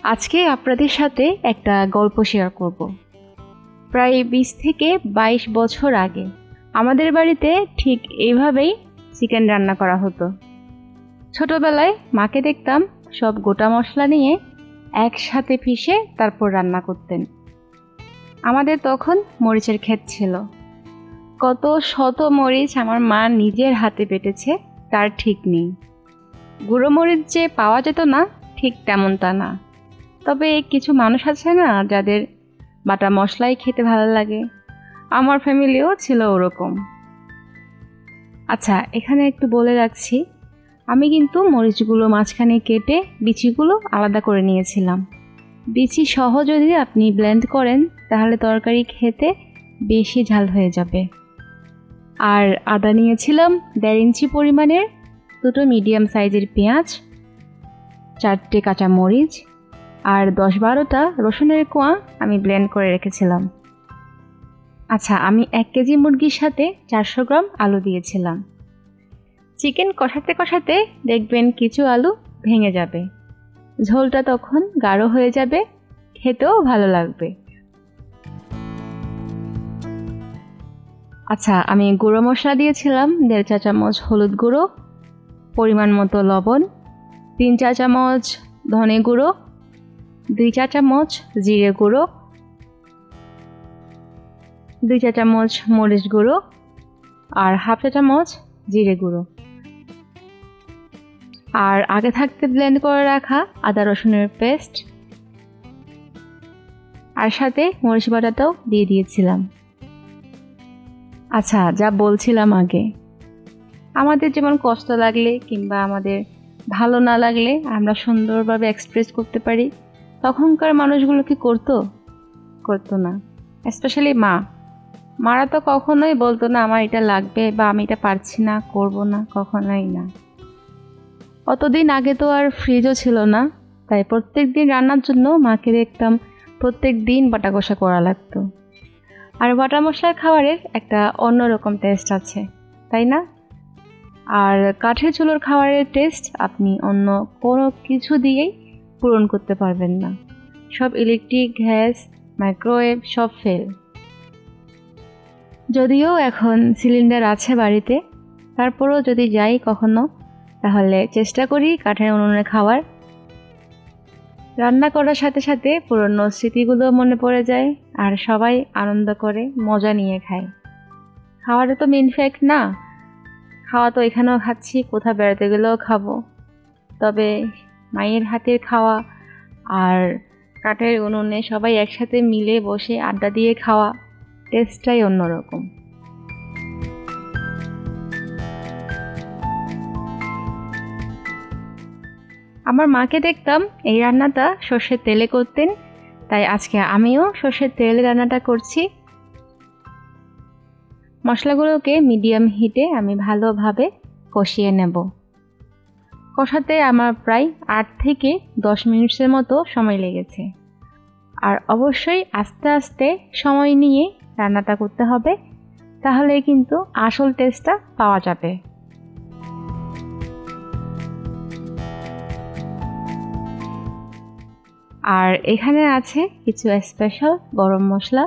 আজকে আপনাদের সাথে একটা গল্প শেয়ার করব। প্রায় 20 থেকে 22 বছর আগে আমাদের বাড়িতে ঠিক এইভাবেই চিকেন রান্না করা হতো। ছোটবেলায় মাকে দেখতাম সব গোটা মশলা নিয়ে একসাথে পিষে তারপর রান্না করতেন। আমাদের তখন মরিচের ক্ষেত ছিল। কত শত মরিচ আমার মা নিজের হাতে বেটেছে তার ঠিক নেই। গুঁড়ো মরিচ যে পাওয়া যেত না ঠিক তেমনটা না, তবে কিছু মানুষ আছে না যাদের বাটা মশলাই খেতে ভালো লাগে। আমার ফ্যামিলিও ছিল ওরকম। আচ্ছা, এখানে একটু বলে রাখছি, আমি কিন্তু মরিচগুলো মাঝখানে কেটে বিচিগুলো আলাদা করে নিয়েছিলাম। বিচি সহ যদি আপনি ব্লেন্ড করেন তাহলে তরকারি খেতে বেশি ঝাল হয়ে যাবে। আর আদা নিয়েছিলাম 1.5 ইঞ্চি পরিমাণের, 2টো মিডিয়াম সাইজের পেঁয়াজ, 4টে কাঁচা মরিচ আর 10-12টা রসুনের কোয়া আমি ব্লেন্ড করে রেখেছিলাম। আচ্ছা, আমি 1 কেজি মুরগির সাথে 400 গ্রাম আলু দিয়েছিলাম। চিকেন কষাতে কষাতে দেখবেন কিছু আলু ভেঙে যাবে, ঝোলটা তখন গাঢ় হয়ে যাবে, খেতেও ভালো লাগবে। আচ্ছা, আমি গুঁড়ো মশলা দিয়েছিলাম 1.5 চা চামচ হলুদ গুঁড়ো, পরিমাণ মতো লবণ, 3 চা চামচ ধনে গুঁড়ো, 2 চা চামচ জিরে গুঁড়ো, 2 চা চামচ মরিচ গুঁড়ো আর 1/2 চা চামচ জিরে গুঁড়ো, আর আগে থাকতে ব্লেন্ড করে রাখা আদা রসুনের পেস্ট, আর সাথে মরিচ বাটাটাও দিয়ে দিয়েছিলাম। আচ্ছা, যা বলছিলাম আগে, আমাদের যেমন কষ্ট লাগলে কিংবা আমাদের ভালো না লাগলে আমরা সুন্দরভাবে এক্সপ্রেস করতে পারি, তখনকার মানুষগুলো কি করতো না। স্পেশালি মারা তো কখনোই বলতো না আমার এটা লাগবে বা আমি এটা পারছি না, করব না, কখনোই না। অতদিন আগে তো আর ফ্রিজও ছিল না, তাই প্রত্যেক দিন রান্নার জন্য মাকে দেখতাম প্রত্যেক দিন বাটা কষা করা লাগতো। আর বাটা মশলার খাবারের একটা অন্যরকম টেস্ট আছে, তাই না? আর কাঠের চুলোর খাবারের টেস্ট আপনি অন্য কোনো কিছু দিয়েই পূরণ করতে পারবেন না। সব ইলেকট্রিক, গ্যাস, মাইক্রোওয়েভ সব ফেল। যদিও এখন সিলিন্ডার আছে বাড়িতে, তারপরও যদি যাই কখনো তাহলে চেষ্টা করি কাঠের উনুনে খাওয়ার। রান্না করার সাথে সাথে পুরনো স্মৃতিগুলো মনে পড়ে যায় আর সবাই আনন্দ করে মজা নিয়ে খায়। খাওয়াটা তো মেন ফ্যাক্ট না, খাওয়া তো এখানেও খাচ্ছি, কোথাও বেড়াতে গেলেও খাবো, তবে মায়ের হাতের খাওয়া আর কাঠের উনুনে সবাই একসাথে মিলে বসে আড্ডা দিয়ে খাওয়া টেস্টটাই অন্যরকম। আমার মাকে দেখতাম এই রান্নাটা সর্ষের তেলে করতেন, তাই আজকে আমিও সর্ষের তেলে রান্নাটা করছি। মশলাগুলোকে মিডিয়াম হিটে আমি ভালোভাবে কষিয়ে নেব। কষাতে আমার প্রায় 8 থেকে 10 মিনিটের মতো সময় লেগেছে। আর অবশ্যই আস্তে আস্তে সময় নিয়ে রান্নাটা করতে হবে, তাহলে কিন্তু আসল টেস্টটা পাওয়া যাবে। আর এখানে আছে কিছু স্পেশাল গরম মশলা,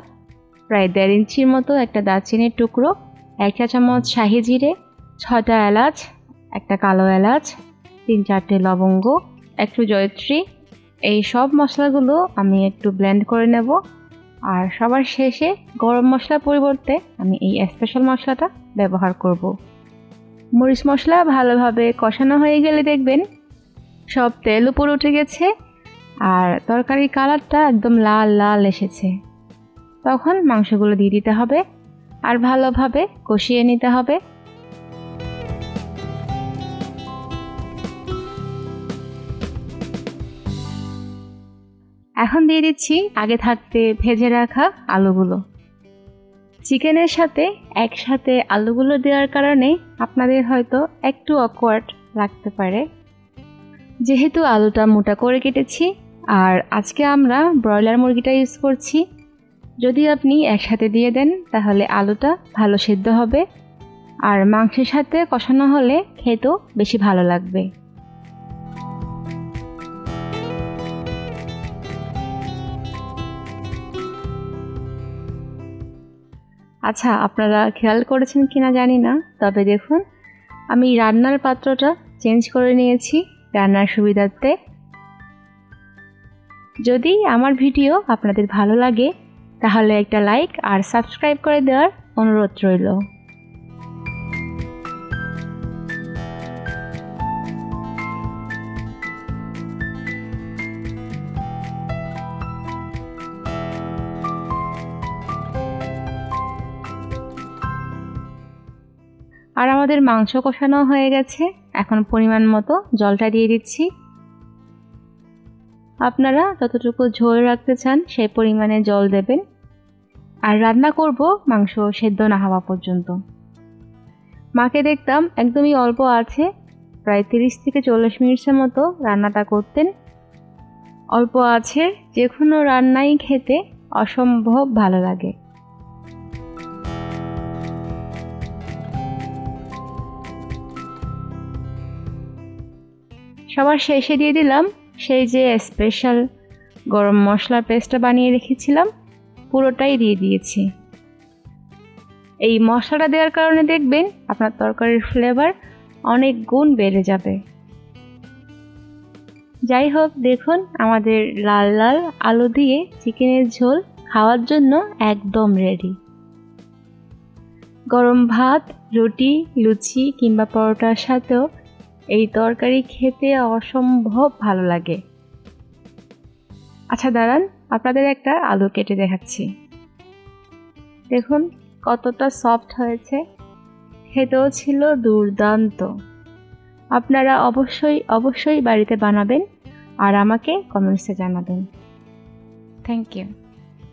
প্রায় 1.5 ইঞ্চির মতো একটা দারচিনির টুকরো, 1 চা চামচ শাহি জিরে, 6টা এলাচ, একটা কালো এলাচ, 3-4টে লবঙ্গ, একটু জয়ত্রী। এই সব মশলাগুলো আমি একটু ব্লেন্ড করে নেব। আর সবার শেষে গরম মশলার পরিবর্তে আমি এই স্পেশাল মশলাটা ব্যবহার করব। মরিচ মশলা ভালোভাবে কষানো হয়ে গেলে দেখবেন সব তেল উপরে উঠে গেছে আর তরকারির কালারটা একদম লাল লাল এসেছে। তখন মাংসগুলো দিয়ে দিতে হবে আর ভালোভাবে কষিয়ে নিতে হবে। এখন দিয়ে দিচ্ছি আগে থাকতে ভেজে রাখা আলুগুলো। চিকেনের সাথে একসাথে আলুগুলো দেওয়ার কারণে আপনাদের হয়তো একটু অকওয়ার্ড লাগতে পারে, যেহেতু আলুটা মোটা করে কেটেছি আর আজকে আমরা ব্রয়লার মুরগিটা ইউজ করছি। যদি আপনি একসাথে দিয়ে দেন তাহলে আলুটা ভালো সেদ্ধ হবে আর মাংসের সাথে কষানো হলে খেতেও বেশি ভালো লাগবে। আচ্ছা, আপনারা খেয়াল করেছেন কিনা জানি না, তবে দেখুন আমি রান্নার পাত্রটা চেঞ্জ করে নিয়েছি রান্নার সুবিধার্থে। যদি আমার ভিডিও আপনাদের ভালো লাগে তাহলে একটা লাইক আর সাবস্ক্রাইব করে দেওয়ার অনুরোধ রইল। আর আমাদের মাংস কষানো হয়ে গেছে, এখন পরিমাণ মতো জলটা দিয়ে দিচ্ছি। আপনারা যতটুকু ঝোল রাখতে চান সেই পরিমাণে জল দেবেন। আর রান্না করব মাংস সেদ্ধ না হওয়া পর্যন্ত। মাকে দেখতাম একদমই অল্প আছে, প্রায় 30 থেকে 40 মিনিটের মতো রান্নাটা করতেন। অল্প আছে যে কোনো রান্নাই খেতে অসম্ভব ভালো লাগে। সবার শেষে দিয়ে দিলাম সেই যে স্পেশাল গরম মশলার পেস্টটা বানিয়ে রেখেছিলাম, পুরোটাই দিয়ে দিয়েছি। এই মশলাটা দেওয়ার কারণে দেখবেন আপনার তরকারির ফ্লেভার অনেক গুণ বেড়ে যাবে। যাই হোক, দেখুন আমাদের লাল লাল আলু দিয়ে চিকেনের ঝোল খাওয়ার জন্য একদম রেডি। গরম ভাত, রুটি, লুচি কিংবা পরোটার সাথেও এই তরকারি খেতে অসম্ভব ভালো লাগে। আচ্ছা দাঁড়ান, আপনাদের একটা আলু কেটে দেখাচ্ছি। দেখুন কতটা সফট হয়েছে, খেতেও ছিল দুর্দান্ত। আপনারা অবশ্যই বাড়িতে বানাবেন আর আমাকে কমেন্টসে জানাবেন। Thank you.